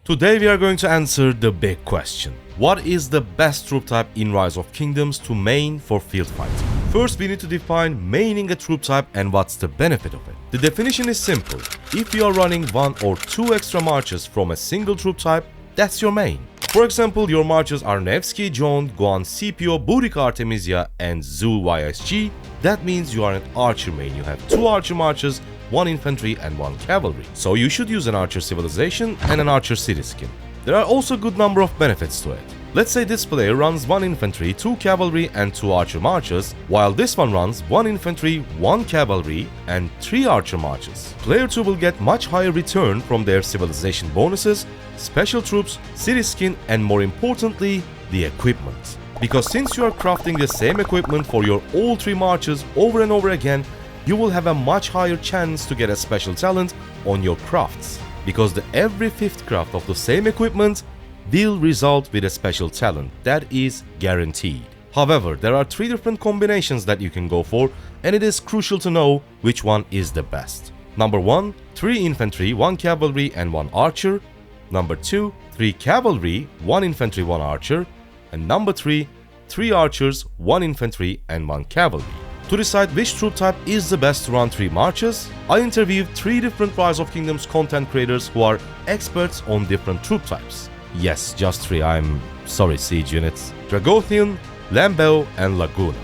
Today we are going to answer the big question. What is the best troop type in Rise of Kingdoms to main for field fighting? First we need to define maining a troop type and what's the benefit of it. The definition is simple. If you are running 1 or 2 extra marches from a single troop type, that's your main. For example, your marches are Nevsky, Jon, Guan, Scipio, Boudica, Artemisia and Zul YSG. That means you are an archer main. You have 2 archer marches, 1 infantry and 1 cavalry. So you should use an archer civilization and an archer city skin. There are also a good number of benefits to it. Let's say this player runs 1 infantry, 2 cavalry and 2 archer marches, while this one runs 1 infantry, 1 cavalry and 3 archer marches. Player 2 will get much higher return from their civilization bonuses, special troops, city skin and more importantly, the equipment. Because since you are crafting the same equipment for your all 3 marches over and over again, you will have a much higher chance to get a special talent on your crafts. Because every 5th craft of the same equipment will result with a special talent. That is guaranteed. However, there are 3 different combinations that you can go for and it is crucial to know which one is the best. Number 1, 3 infantry, 1 cavalry and 1 archer. Number 2, 3 cavalry, 1 infantry, 1 archer. And number 3, 3 archers, 1 infantry and 1 cavalry. To decide which troop type is the best to run 3 marches, I interviewed 3 different Rise of Kingdoms content creators who are experts on different troop types. Yes, just 3, I'm sorry siege units. Dragothian, Lambeau and Laguna.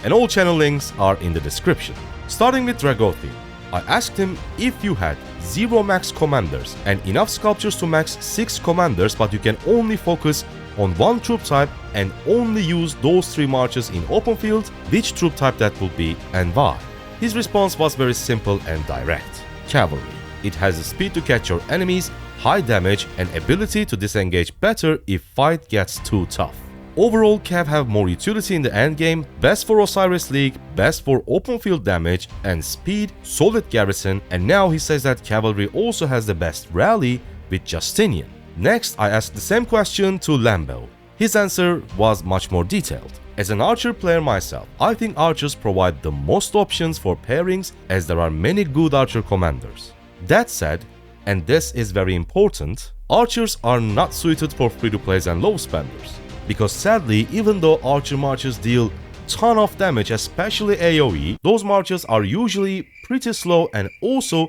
And all channel links are in the description. Starting with Dragothian, I asked him if you had 0 max commanders and enough sculptures to max 6 commanders but you can only focus on 1 troop type and only use those 3 marches in open field, which troop type that would be and why? His response was very simple and direct. Cavalry. It has the speed to catch your enemies, high damage and ability to disengage better if fight gets too tough. Overall, Cav have more utility in the endgame, best for Osiris League, best for open field damage and speed, solid garrison, and now he says that Cavalry also has the best rally with Justinian. Next, I asked the same question to Lambeau. His answer was much more detailed. As an archer player myself, I think archers provide the most options for pairings as there are many good archer commanders. That said, and this is very important, archers are not suited for free-to-plays and low spenders. Because sadly, even though archer marches deal ton of damage, especially AoE, those marches are usually pretty slow and also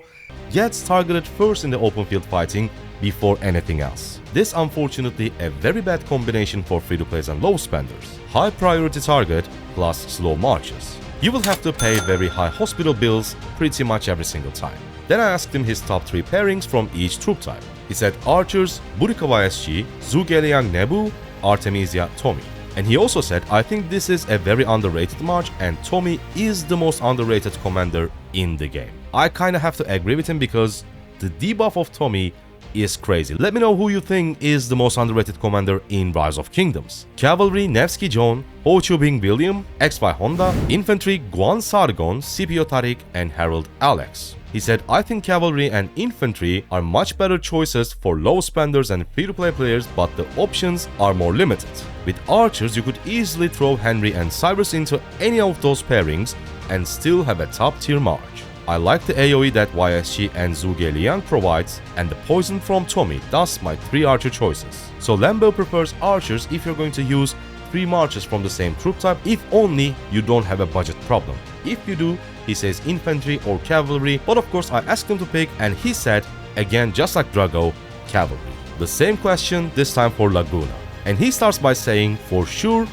gets targeted first in the open field fighting before anything else. This unfortunately a very bad combination for free-to-plays and low spenders. High priority target plus slow marches. You will have to pay very high hospital bills pretty much every single time. Then I asked him his top 3 pairings from each troop type. He said archers, Boudica YSG, Zhuge Nebu, Artemisia Tommy. And he also said, I think this is a very underrated march and Tommy is the most underrated commander in the game. I kinda have to agree with him because the debuff of Tommy is crazy. Let me know who you think is the most underrated commander in Rise of Kingdoms. Cavalry, Nevsky Jon, Ho Chu Bing William, XY Honda, Infantry, Guan Sargon, Scipio Tariq, and Harold Alex. He said, I think cavalry and infantry are much better choices for low spenders and free-to-play players, but the options are more limited. With archers, you could easily throw Henry and Cyrus into any of those pairings and still have a top-tier march. I like the AoE that YSG and Zhuge Liang provides and the poison from Tommy, thus my 3 archer choices. So Lambeau prefers archers if you're going to use 3 marches from the same troop type, if only you don't have a budget problem. If you do, he says infantry or cavalry, but of course I asked him to pick and he said, again just like Drago, cavalry. The same question this time for Laguna. And he starts by saying, for sure,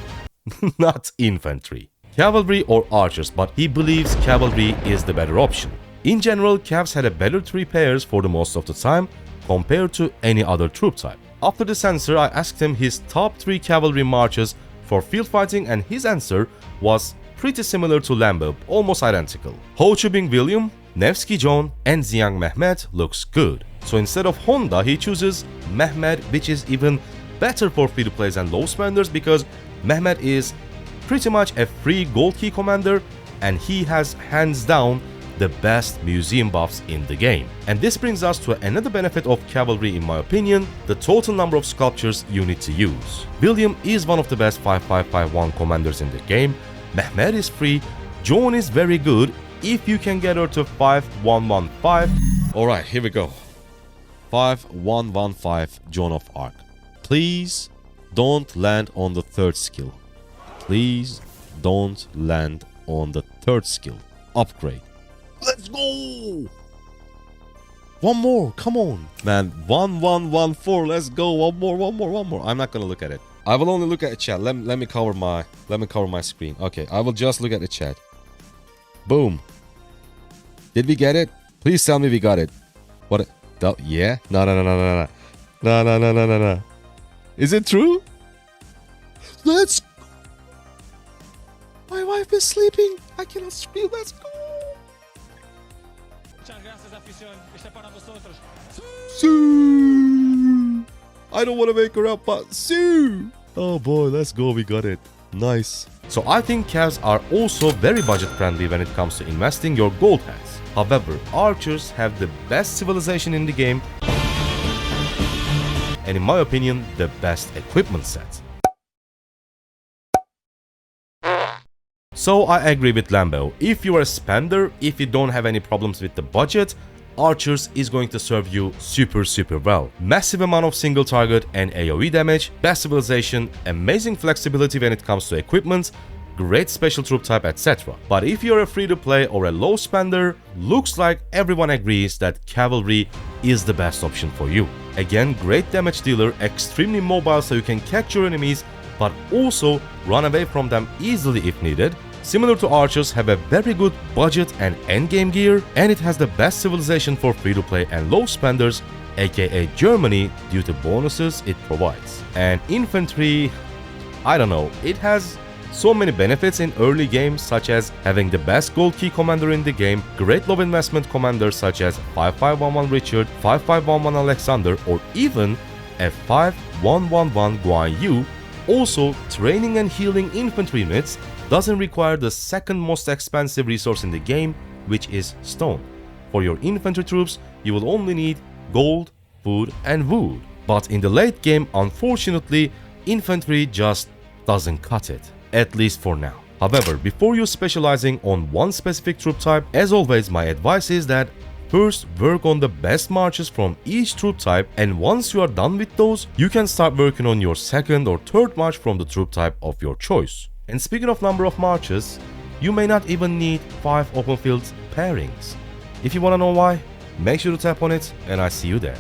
not infantry. Cavalry or archers, but he believes cavalry is the better option. In general, Cavs had a better 3 pairs for the most of the time compared to any other troop type. After this answer, I asked him his top 3 cavalry marches for field fighting and his answer was pretty similar to Lambeau, almost identical. Ho Chu Bing William, Nevsky Jon and Xiang Mehmet looks good. So instead of Honda, he chooses Mehmet, which is even better for free-to-plays and low spenders because Mehmet is pretty much a free gold key commander and he has hands down the best museum buffs in the game. And this brings us to another benefit of cavalry in my opinion, the total number of sculptures you need to use. William is one of the best 5551 commanders in the game, Mehmet is free, Jon is very good if you can get her to 5115. Alright, here we go. 5115 Joan of Arc. Please don't land on the third skill. Please don't land on the third skill. Upgrade. Let's go! One more, come on. Man, 1114, let's go. One more. I'm not gonna look at it. I will only look at the chat. Let me cover my screen. Okay, I will just look at the chat. Boom. Did we get it? Please tell me we got it. What? Yeah? No. No. Is it true? Let's... My wife is sleeping. I cannot scream. Let's go. Sue. I don't want to wake her up, but Sue. Oh boy, let's go. We got it. Nice. So I think Cavs are also very budget friendly when it comes to investing your gold heads. However, archers have the best civilization in the game and in my opinion, the best equipment set. So I agree with Lambo. If you are a spender, if you don't have any problems with the budget, archers is going to serve you super well. Massive amount of single target and AoE damage, best civilization, amazing flexibility when it comes to equipment, great special troop type, etc. But if you're a free-to-play or a low spender, looks like everyone agrees that Cavalry is the best option for you. Again, great damage dealer, extremely mobile so you can catch your enemies, but also run away from them easily if needed. Similar to archers, have a very good budget and endgame gear, and it has the best civilization for free-to-play and low spenders, aka Germany, due to bonuses it provides. And infantry, I don't know, it has so many benefits in early games, such as having the best gold key commander in the game, great low investment commanders such as 5511 Richard, 5511 Alexander, or even a 5111 Guan Yu. Also, training and healing infantry units doesn't require the second most expensive resource in the game, which is stone. For your infantry troops, you will only need gold, food, and wood. But in the late game, unfortunately, infantry just doesn't cut it, at least for now. However, before you specializing on one specific troop type, as always, my advice is that first work on the best marches from each troop type, and once you are done with those, you can start working on your second or third march from the troop type of your choice. And speaking of number of marches, you may not even need 5 open field pairings. If you wanna know why, make sure to tap on it and I see you there.